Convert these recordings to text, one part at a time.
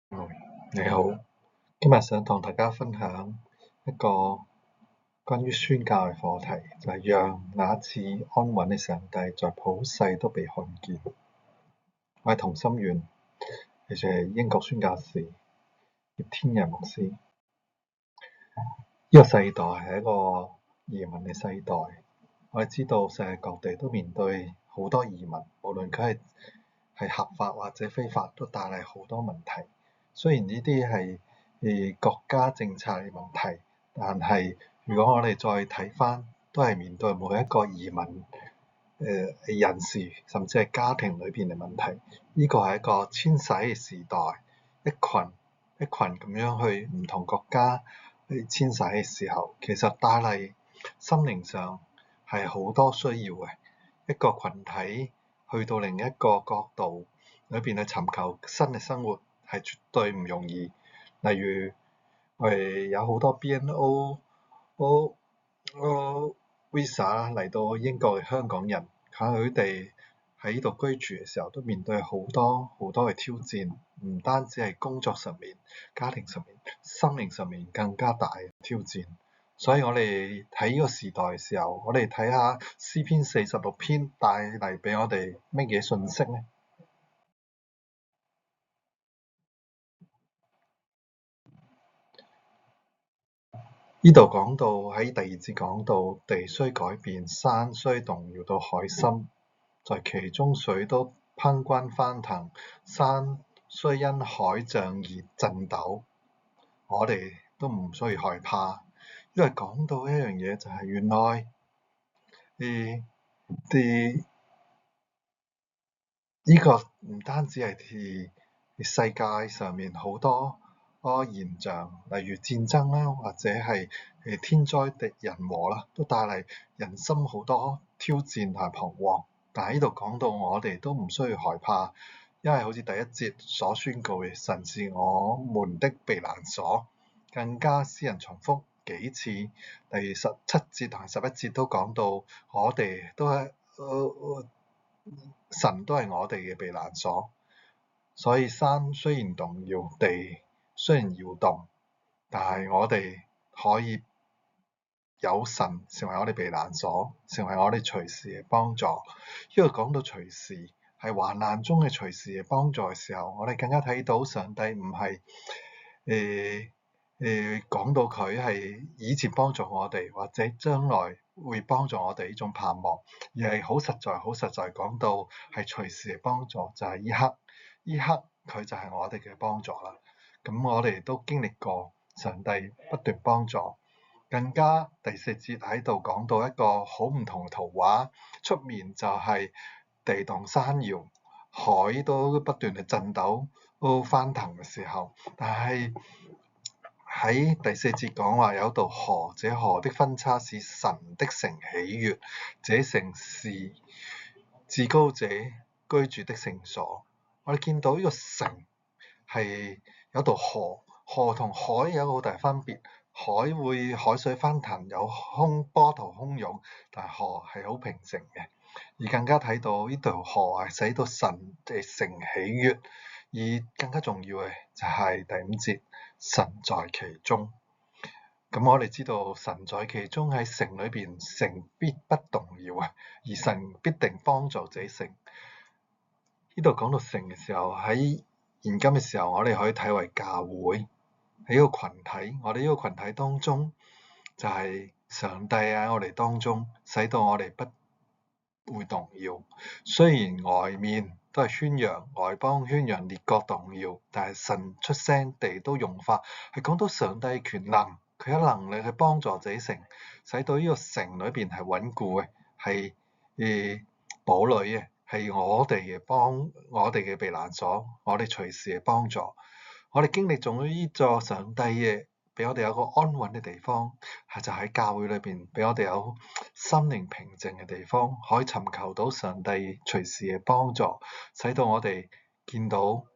你好，今日想同大家分享一個關於宣教嘅課題，就係讓那賜安穩嘅上帝在普世都被看見。我係同心圓，亦係英國宣教士葉天仁牧師。呢個世代係一個移民嘅世代，我哋知道世界各地都面對好多移民，無論佢係合法或者非法，都帶嚟好多問題。雖然呢啲係國家政策嘅問題，但係如果我哋再睇返，都係面對每一個移民人士，甚至係家庭裏邊嘅問題。呢個係一個遷徙嘅時代，一群一群咁樣去唔同國家去遷徙嘅時候，其實帶嚟心靈上係好多需要嘅。一個群體去到另一個角度裏邊去尋求新嘅生活，係絕對唔容易。例如我哋有好多 BNO Visa 嚟到英國嘅香港人，佢哋喺呢度居住嘅時候，都面對好多好多嘅挑戰，唔單止係工作上面、家庭上面、生命上面更加大嘅挑戰。所以我哋睇呢個時代嘅時候，我哋睇下詩篇46篇帶嚟俾我哋乜嘢信息呢？呢度講到喺第二節講到地雖改變，山雖動搖到海深，在其中水都匉訇翻騰，山雖因海漲而震抖，我哋都唔需要害怕，因為講到一樣嘢就係原來啲呢個唔單止係世界上面好多現象，例如戰爭啦，或者係天災敵人禍啦，都帶嚟人心好多挑戰同埋彷徨。但係呢度講到我哋都唔需要害怕，因為好似第一節所宣告嘅，神是我們的避難所，更加詩人重複幾次，第17節同11節都講到我哋都係神都係我哋嘅避難所，所以山雖然動搖，地雖然搖動，但係我哋可以有神成為我哋避難所，成為我哋隨時嘅幫助。因為講到隨時係患難中嘅隨時嘅幫助嘅時候，我哋更加睇到上帝唔係講到佢係以前幫助我哋，或者將來會幫助我哋呢種盼望，而係好實在、好實在講到係隨時嘅幫助，就係呢刻佢就係我哋嘅幫助啦。咁我哋都經歷過上帝不斷幫助，更加第4節喺度講到一個好唔同嘅圖畫，出面就係地動山搖，海都不斷嘅震抖都翻騰嘅時候，但係喺第4節講話有道河，這河的分叉使神的城喜悅，這城是至高者居住的聖所。我哋見到呢個城係有道河，河同海有好大分別。海會海水翻騰，有波濤洶湧，但係河係好平靜嘅。而更加睇到呢條河係使到神嘅城喜悅，而更加重要嘅就係第5節，神在其中。咁我哋知道神在其中喺城裏邊，城必不動搖啊，而神必定幫助這城。呢度講到城嘅時候，喺現今嘅時候，我哋可以睇為教會喺呢個群體，我哋呢個群體當中就係上帝喺我哋當中，使到我哋不會動搖。雖然外面都係宣揚，外邦宣揚列國動搖，但係神出聲，地都融化，係講到上帝權能，佢有能力去幫助這城，使到呢個城裏邊係穩固嘅，係堡壘嘅，係我哋嘅避難所，我哋隨時嘅幫助。我哋經歷咗呢座上帝嘅，俾我哋有個安穩嘅地方，就喺教會裏邊，俾我哋有心靈平靜嘅地方，可以尋求到上帝隨時嘅幫助，使到我哋見到，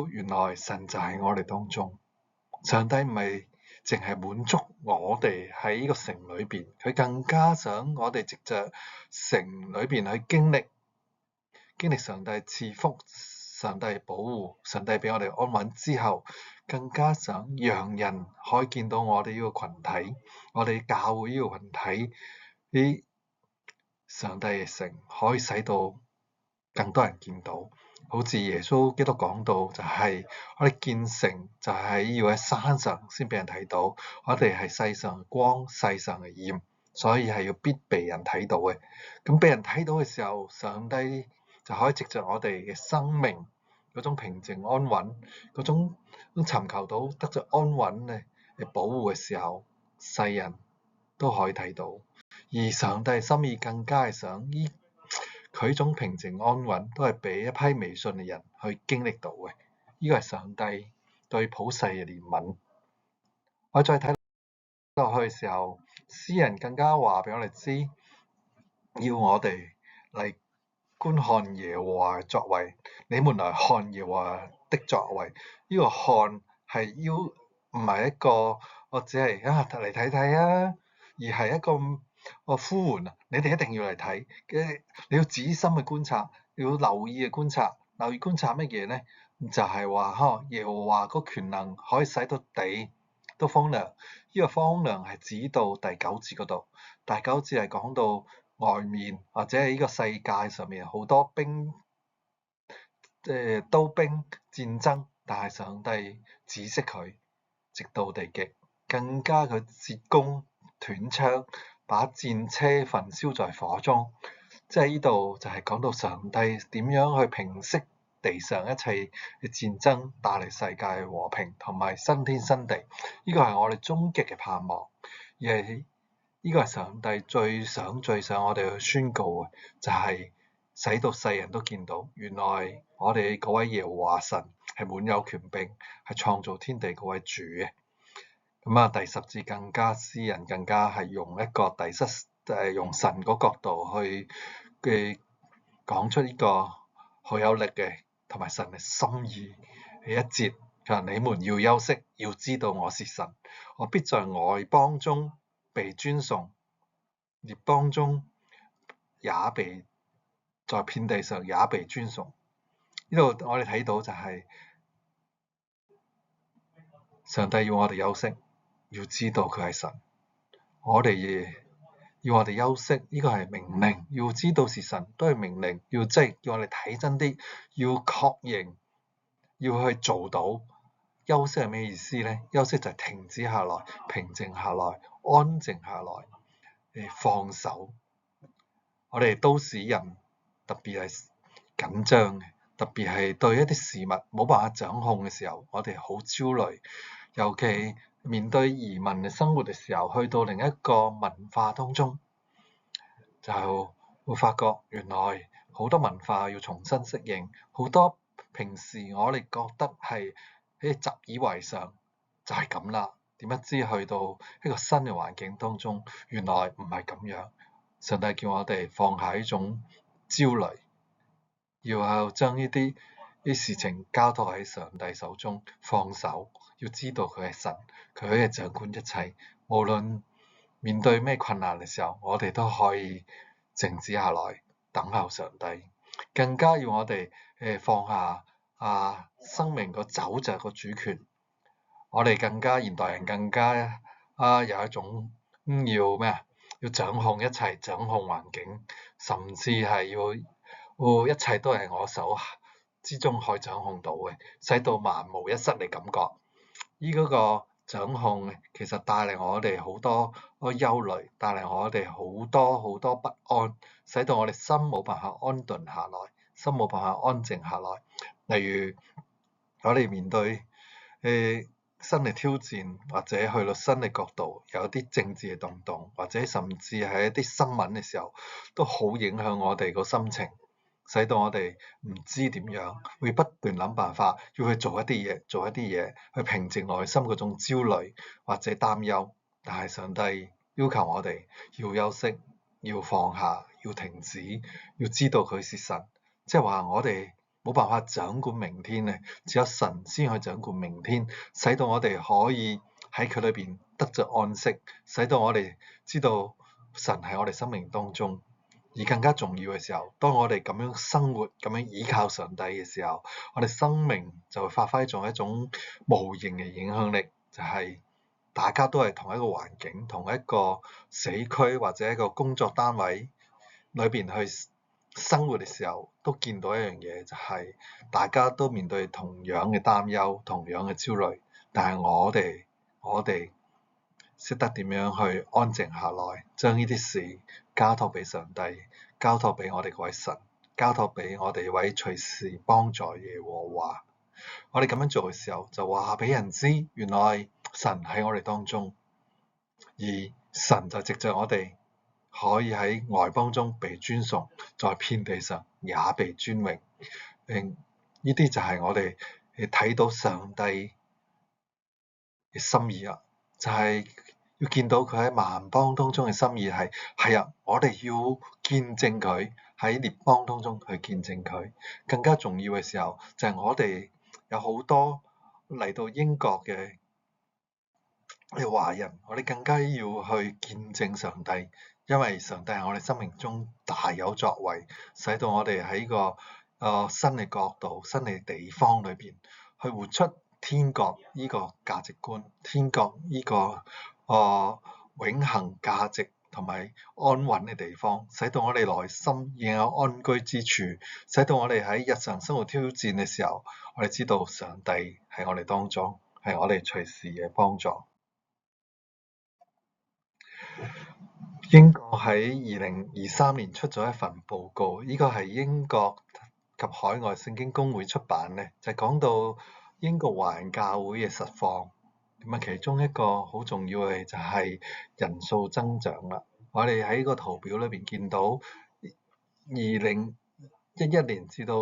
原來神就喺我哋當中。上帝唔係淨係滿足我哋喺呢個城裏邊，佢更加想我哋藉着城裏邊去經歷上帝賜福，上帝保護，上帝俾我哋安穩之後，更加想讓人可以見到我哋呢個群體，我哋教會呢個群體，啲上帝嘅城可以使到更多人見到。好似耶穌基督講到，就係我哋建城就係要喺山上先俾人睇到，我哋係世上嘅光，世上嘅鹽，所以係要必被人睇到嘅。咁俾人睇到嘅時候，上帝就可以藉着我哋嘅生命嗰種平靜安穩，嗰種尋求到得着安穩嘅保護嘅時候，世人都可以睇到。而上帝心意更加係想佢種平靜安穩都係俾一批微信嘅人去經歷到嘅。呢個係上帝對普世嘅憐憫。我再睇落去嘅時候，詩人更加話俾我哋知，要我哋嚟觀看耶和華嘅作為，你們來看耶和華的作為。呢個看係要唔係一個我只係嚟睇睇啊，而係一個呼喚啊！你哋一定要嚟睇嘅，你要仔細去觀察，你要留意嘅觀察。留意觀察乜嘢呢？就係話耶和華個權能可以使到地都荒涼。呢個荒涼係指到第9節嗰度。第9節係講到外面或者係呢個世界上面好多兵，刀兵戰爭，但係上帝止息佢，直到地極，更加佢折弓斷槍，把戰車焚燒在火中。即係呢度就係講到上帝點樣去平息地上一切嘅戰爭，帶嚟世界和平同埋新天新地。呢個係我哋終極嘅盼望，而係呢個係上帝最想我哋去宣告嘅，就係使到世人都見到，原來我哋嗰位耶和華神係滿有權柄，係創造天地嗰位主嘅。咁啊，第10節更加，詩人更加係用一個用神嗰角度去講出呢個好有力嘅同埋神嘅心意嘅一節。佢話：你們要休息，要知道我是神，我必在外邦中被尊崇，列邦中也被在遍地上也被尊崇。呢度我哋睇到就係上帝要我哋休息，要知道佢係神。我哋要我哋休息，呢個係命令。要知道是神都係命令，要即係叫我哋睇真啲，要確認，要去做到。休息係咩意思呢？休息就係停止下來，平靜下來，安靜下來，放手。我哋都市人特別係緊張嘅，特別係對一啲事物冇辦法掌控嘅時候，我哋好焦慮。尤其面對移民嘅生活嘅時候，去到另一個文化當中，就會發覺原來好多文化要重新適應，好多平時我哋覺得係習以為常，就係咁啦。點不知去到一個新嘅環境當中，原來唔係咁樣。上帝叫我哋放下呢種焦慮，要將呢啲事情交託喺上帝手中，放手。要知道佢係神，佢可以掌管一切。無論面對咩困難嘅時候，我哋都可以靜止下來，等候上帝。更加要我哋放下生命個走着個主權。我哋更加現代人更加有一種要掌控一切，掌控環境，甚至係要一切都係我手之中可以掌控到嘅，使到萬無一失嘅感覺。嗰個掌控其實帶嚟我哋好多憂慮，帶嚟我哋好多不安，使到我哋心冇辦法安頓下來，心冇辦法安靜下來。例如我哋面對新嘅挑戰，或者去到新嘅角度，有一啲政治嘅動盪，或者甚至係一啲新聞嘅時候，都好影響我哋個心情。使到我哋唔知點樣，會不斷諗辦法，要去做一啲嘢，去平靜內心嗰種焦慮或者擔憂。但係上帝要求我哋要休息，要放下，要停止，要知道佢是神。即係話我哋冇辦法掌管明天咧，只有神先去掌管明天，使到我哋可以喺佢裏邊得着安息，使到我哋知道神喺我哋生命當中。而更加重要嘅時候，當我哋咁樣生活、咁樣依靠上帝嘅時候，我哋生命就會發揮一種無形嘅影響力，就係大家都係同一個環境、同一個社區或者一個工作單位裏邊去生活嘅時候，都見到一樣嘢，就係大家都面對同樣嘅擔憂、同樣嘅焦慮，但係我哋識得點樣去安靜下來，將呢啲事交託俾上帝，交託俾我哋嗰位神，交託俾我哋位隨時幫助耶和華。我哋咁樣做嘅時候，就話俾人知，原來神喺我哋當中，而神就藉着我哋可以喺外邦中被尊崇，在遍地上也被尊榮。呢啲就係我哋睇到上帝嘅心意啦，就係要見到佢喺萬邦當中嘅心意係啊，我哋要見證佢喺列邦當中去見證佢。更加重要嘅時候就係我哋有好多嚟到英國嘅華人，我哋更加要去見證上帝，因為上帝係我哋生命中大有作為，使到我哋喺個新嘅國度、新嘅地方裏邊去活出天國呢個價值觀，天國呢個永恆價值同埋安穩嘅地方，使到我哋內心已有安居之處，使到我哋喺日常生活挑戰嘅時候，我哋知道上帝喺我哋當中，係我哋隨時嘅幫助。英國喺2023年出咗一份報告，呢個係英國及海外聖經公會出版嘅，就講到英國華人教會嘅實況。咁啊，其中一個好重要嘅就係人數增長啦。我哋喺個圖表裏邊見到2011年至到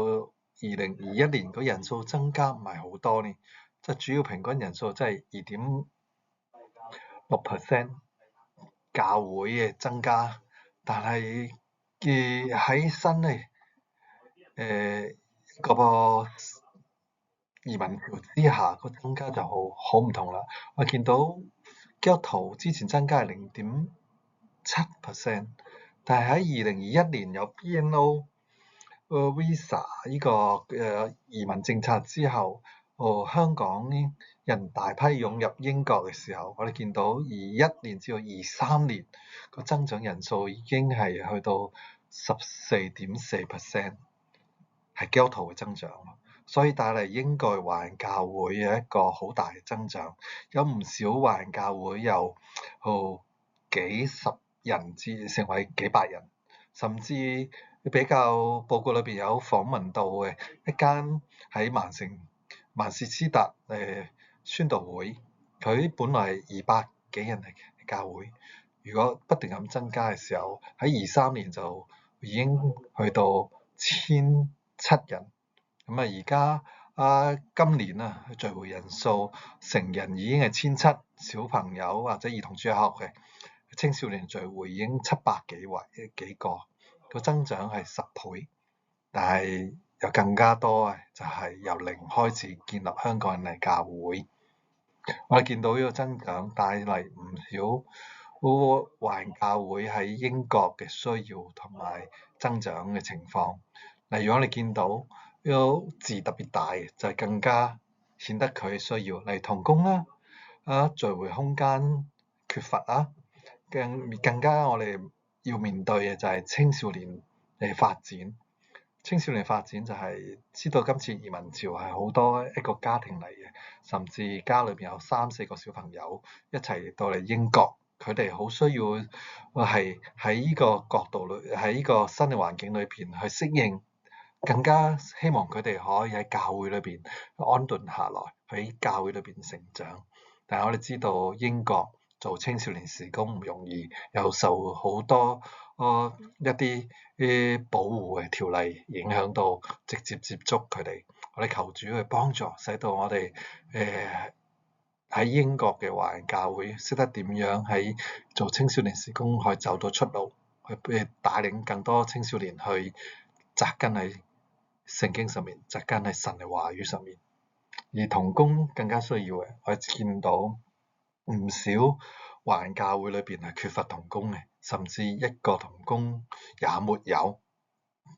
2021年個人數增加唔係好多呢，即係主要平均人數即係2.6%。教會嘅增加，但係喺新嘅嗰個移民潮之下，個增加就好唔同啦。我見到基督徒之前增加係0.7%，但係喺2021年有 BNO Visa 呢個移民政策之後，香港人大批湧入英國嘅時候，我哋見到21年至到23年個增長人數已經係去到14.4%，係基督徒嘅增長，所以帶嚟英國華人教會有一個好大嘅增長，有唔少華人教會由幾十人至成為幾百人，甚至比較報告裏邊有訪問到嘅一間喺曼徹斯特宣道會，佢本來係200幾人嘅教會，如果不斷咁增加嘅時候，喺23年就已經去到1,700人。咁而家今年聚會人數成人已經係1,700，小朋友或者兒童主日學嘅青少年聚會已經700幾個，個增長係10倍。但係有更加多就係由零開始建立香港人嘅教會。我哋見到呢個增長帶嚟唔少華人教會喺英國嘅需要同埋增長嘅情況。例如我哋見到有字特別大，就係更加顯得佢需要嚟同工啦，聚會空間缺乏啦，更加我哋要面對嘅就係青少年嘅發展。青少年發展就係知道今次移民潮係好多一個家庭嚟嘅，甚至家裏邊有3-4個小朋友一齊到嚟英國，佢哋好需要係喺呢個角度裏，喺呢個新嘅環境裏邊去適應，更加希望佢哋可以喺教會裏邊安頓下來，喺教會裏邊成長。但係我哋知道英國做青少年事工唔容易，又受好多一啲保護嘅條例影響到，直接接觸佢哋。我哋求主去幫助，使到我哋喺英國嘅華人教會識得點樣喺做青少年事工可以走到出路，去帶領更多青少年去扎根喺聖經上面，扎根喺神嘅話語上面。而同工更加需要嘅，我見到唔少華人教會裏邊係缺乏同工嘅，甚至一個同工也沒有，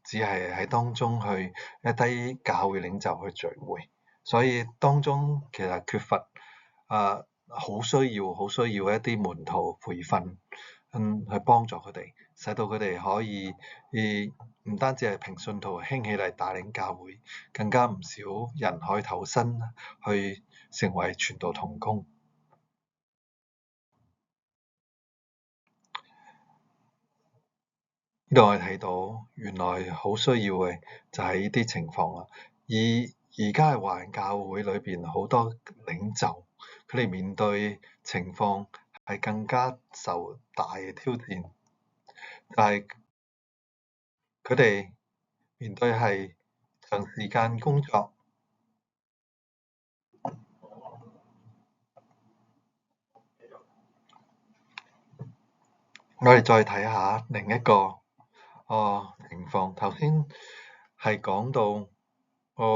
只係喺當中去一啲教會領袖去聚會，所以當中其實缺乏好需要一啲門徒培訓，去幫助佢哋，使到佢哋可以唔單止係平信徒興起嚟帶領教會，更加唔少人可以投身去成為傳道同工。呢度我哋睇到原來好需要嘅就係呢啲情況啦。而家嘅華人教會裏邊好多領袖，佢哋面對情況係更加受大嘅挑戰，但係佢哋面對係長時間工作。我哋再睇下另一個情況，頭先係講到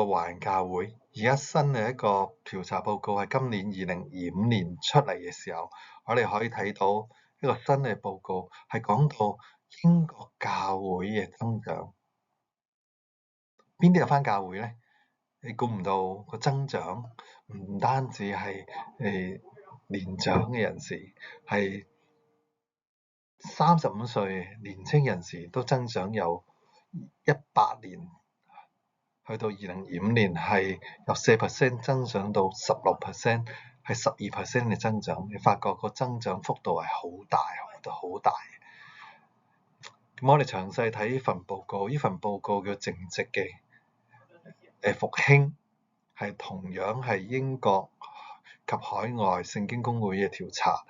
華人教會，而家新嘅一個調查報告係今年2025年出嚟嘅時候，我哋可以睇到一個新嘅報告係講到英國教會嘅增長。邊啲有返教會呢？你估唔到個增長唔單止係年長嘅人士，係35歲年輕人士都增長有18年，去到2025年係由4% 增長到16%，係12% 嘅增長。你發覺個增長幅度係好大，好大。咁我哋詳細睇呢份報告，呢份報告叫正直嘅復興，係同樣係英國及海外聖經公會嘅調查。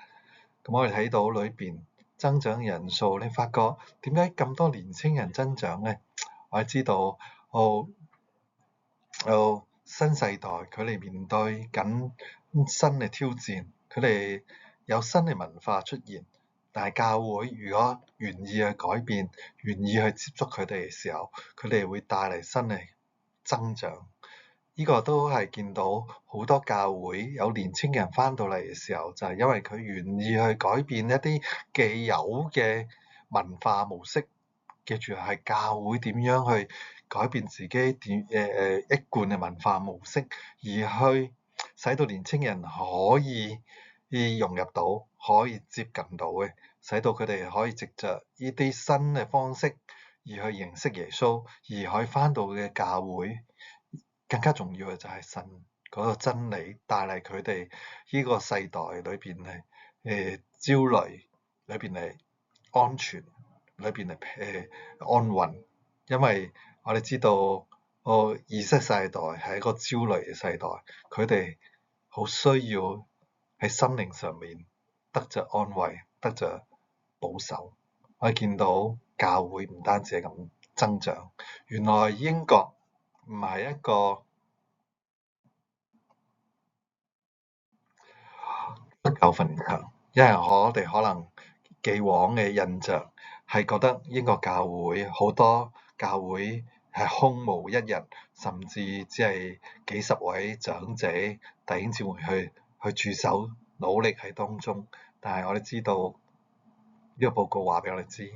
咁我哋睇到裏邊增長人數，你發覺點解咁多年青人增長呢？我哋知道新世代佢哋面對緊新嘅挑戰，佢哋有新嘅文化出現，但係教會如果願意去改變，願意去接觸佢哋嘅時候，佢哋會帶嚟新嘅增長。呢個都係見到好多教會有年青人返到嚟嘅時候，就係因為佢願意去改變一啲既有嘅文化模式。記住係教會點樣去改變自己一貫嘅文化模式，而去使到年青人可以融入到，可以接近到嘅，使到佢哋可以藉着呢啲新嘅方式而去認識耶穌，而可以返到嘅教會。更加重要嘅就係神嗰個真理帶嚟佢哋呢個世代裏邊係焦慮，裏邊係安全，裏邊係安穩。因為我哋知道Z世代係一個焦慮嘅世代，佢哋好需要喺心靈上面得着安慰，得着保守。我哋見到教會唔單止係咁增長，原來英國唔係一個得救墳場，因為我哋可能既往嘅印象係覺得英國教會好多教會係空無一人，甚至只係幾十位長者弟兄姊妹去駐守，努力喺當中。但係我哋知道呢個報告話俾我哋知，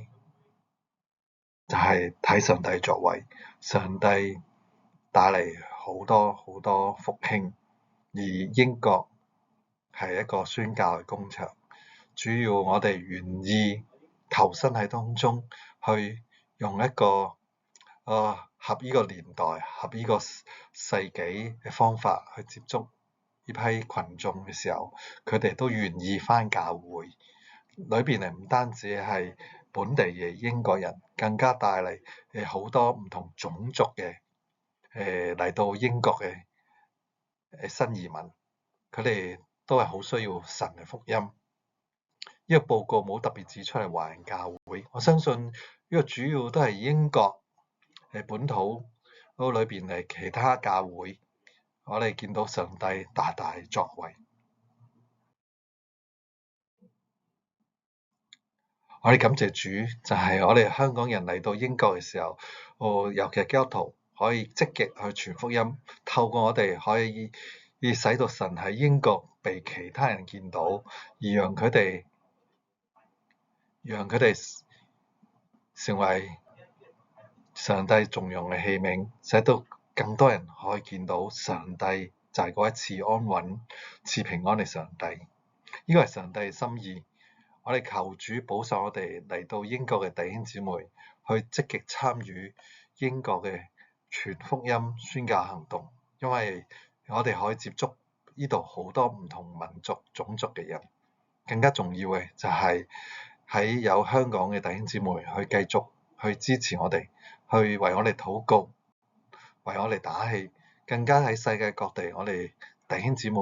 就係睇上帝作為，上帝帶嚟好多好多復興，而英國係一個宣教嘅工場。主要我哋願意投身喺當中，去用一個合呢個年代、合呢個世紀嘅方法去接觸呢批群眾嘅時候，佢哋都願意返教會。裏邊係唔單止係本地嘅英國人，更加帶嚟好多唔同種族嘅嚟到英國嘅新移民，佢哋都係好需要神嘅福音。呢個報告冇特別指出係華人教會，我相信呢個主要都係英國本土嗰裏邊係其他教會，我哋見到上帝大大作為。我哋感謝主，就係我哋香港人嚟到英國嘅時候，尤其係基督徒可以積極去傳福音，透過我哋可以使到神喺英國被其他人見到，而讓佢哋讓佢哋成為上帝重用嘅器皿，使到更多人可以見到上帝就係嗰一次安穩、賜平安嘅上帝。呢個係上帝嘅心意。我哋求主保守我哋嚟到英國嘅弟兄姊妹，去積極參與英國嘅全福音宣教行動，因為我哋可以接觸呢度好多唔同民族、種族嘅人。更加重要嘅就係喺有香港嘅弟兄姊妹去繼續去支持我哋，去為我哋禱告，為我哋打氣。更加喺世界各地，我哋弟兄姊妹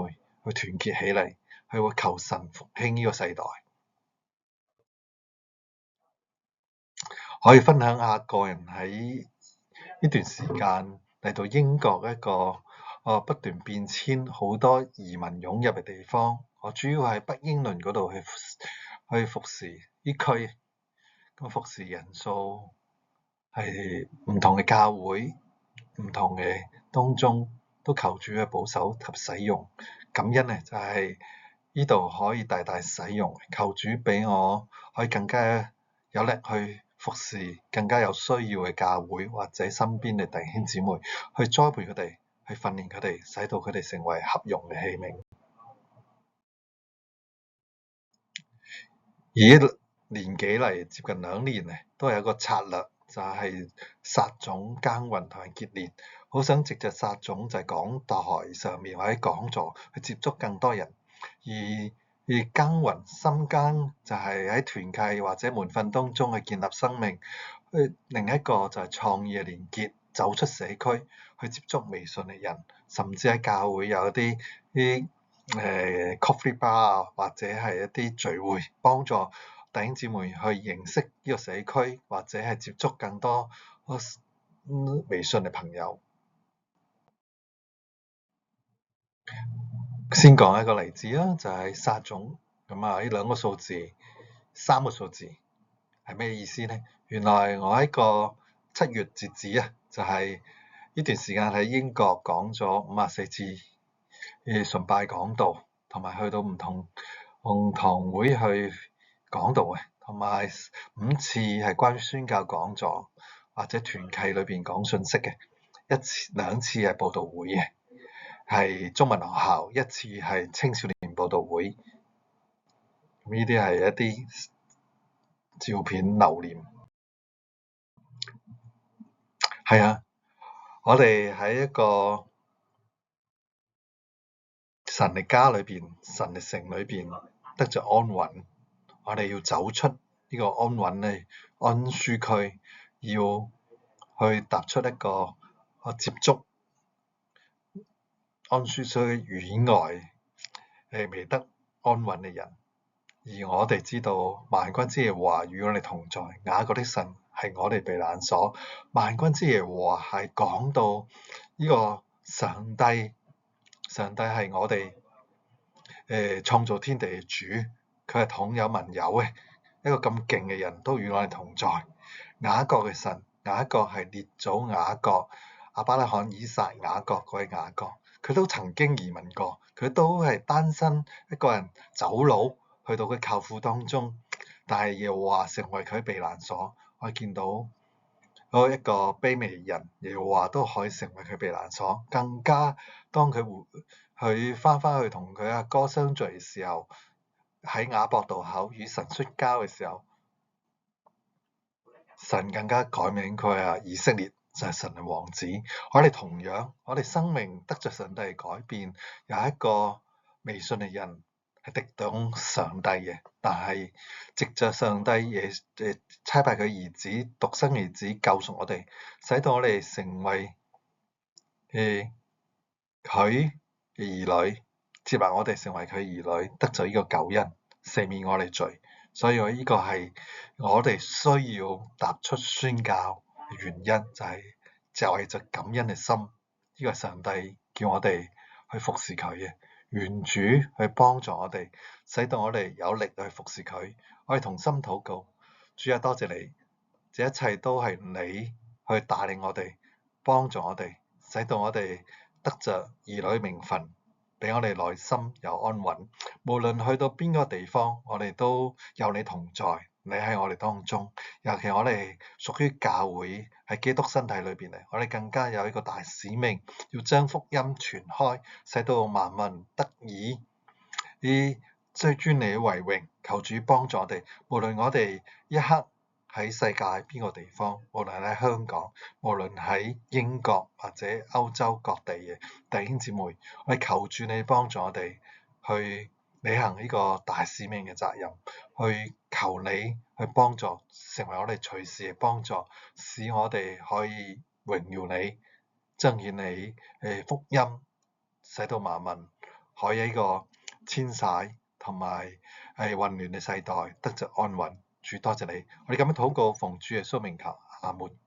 去團結起嚟，去求神復興呢個世代。可以分享下個人喺呢段時間嚟到英國一個不斷變遷、好多移民湧入嘅地方。我主要喺北英倫嗰度去服侍呢區，咁服侍人數係唔同嘅教會、唔同嘅當中，都求主嘅保守及使用。感恩呢就係呢度可以大大使用，求主俾我可以更加有力去服侍更加有需要嘅教會或者身邊嘅弟兄姊妹，去栽培佢哋，去訓練佢哋，使到佢哋成為合用嘅器皿。而年幾嚟接近2年咧，都係有一個策略，就係撒種耕耘同埋結連。好想藉着撒種就係講台上面或者講座去接觸更多人，而耕耘深耕就係喺團契或者門訓當中去建立生命。另一個就係創意嘅連結，走出社區去接觸微信嘅人，甚至喺教會有啲coffee bar 啊，或者係一啲聚會，幫助弟兄姊妹去認識呢個社區，或者係接觸更多微信嘅朋友。先講一個例子啦，就係撒種咁啊！呢2個數字、3個數字係咩意思呢？原來我喺個7月截止啊，就係呢段時間喺英國講咗54次崇拜講道，同埋去到唔同堂會去講道嘅，同埋5次係關於宣教講座或者團契裏邊講信息嘅，2次係佈道會嘅，係中文學校，1次係青少年佈道會。呢啲係一啲照片留念。係啊，我哋喺一個神嘅家裏邊、神嘅城裏邊得着安穩。我哋要走出呢個安穩嘅安舒區，要去踏出一個接觸安舒區以外未得安穩嘅人。而我哋知道萬軍之耶和華與我哋同在，雅各的神係我哋避難所。萬軍之耶和華係講到呢個上帝係我哋創造天地嘅主，佢係統有萬有嘅一個咁勁嘅人，都與我哋同在。雅各嘅神，雅各係列祖雅各、亞伯拉罕、以撒、雅各嗰位雅各，佢都曾經移民過，佢都係單身一個人走佬去到佢舅父當中，但係耶和華成為佢避難所。我見到一個卑微人，耶和華都可以成為佢避難所。更加當佢翻去同佢阿哥相聚嘅時候，喺雅博渡口與神摔跤嘅時候，神更加改名佢係以色列，就係神嘅王子。我哋同樣，我哋生命得着上帝改變，有一個微信嘅人係敵擋上帝嘅，但係藉着上帝差派佢兒子獨生兒子救贖我哋，使到我哋成為佢嘅兒女，接納我哋成為佢兒女，得咗呢個救恩，赦免我哋罪。所以我呢個係我哋需要踏出宣教嘅原因，就係就感恩嘅心。呢個係上帝叫我哋去服侍佢嘅，願主去幫助我哋，使到我哋有力去服侍佢。我哋同心禱告，主啊，多謝你，這一切都係你去帶領我哋，幫助我哋，使到我哋得着兒女名分，俾我哋內心有安穩。無論去到邊個地方，我哋都有你同在，你喺我哋當中，尤其我哋屬於教會喺基督身體裏邊嚟，我哋更加有一個大使命，要將福音傳開，使到萬民得以以尊你為榮。求主幫助我哋，無論我哋一刻喺世界邊個地方，無論喺香港，無論喺英國或者歐洲各地嘅弟兄姊妹，我哋求主你幫助我哋去履行呢個大使命嘅責任，去求你去幫助，成為我哋隨時嘅幫助，使我哋可以榮耀你，彰顯你福音，使到萬民可以呢個遷徙同埋混亂嘅世代得着安穩。主多謝你，我哋咁樣禱告，奉主耶穌名求，阿門。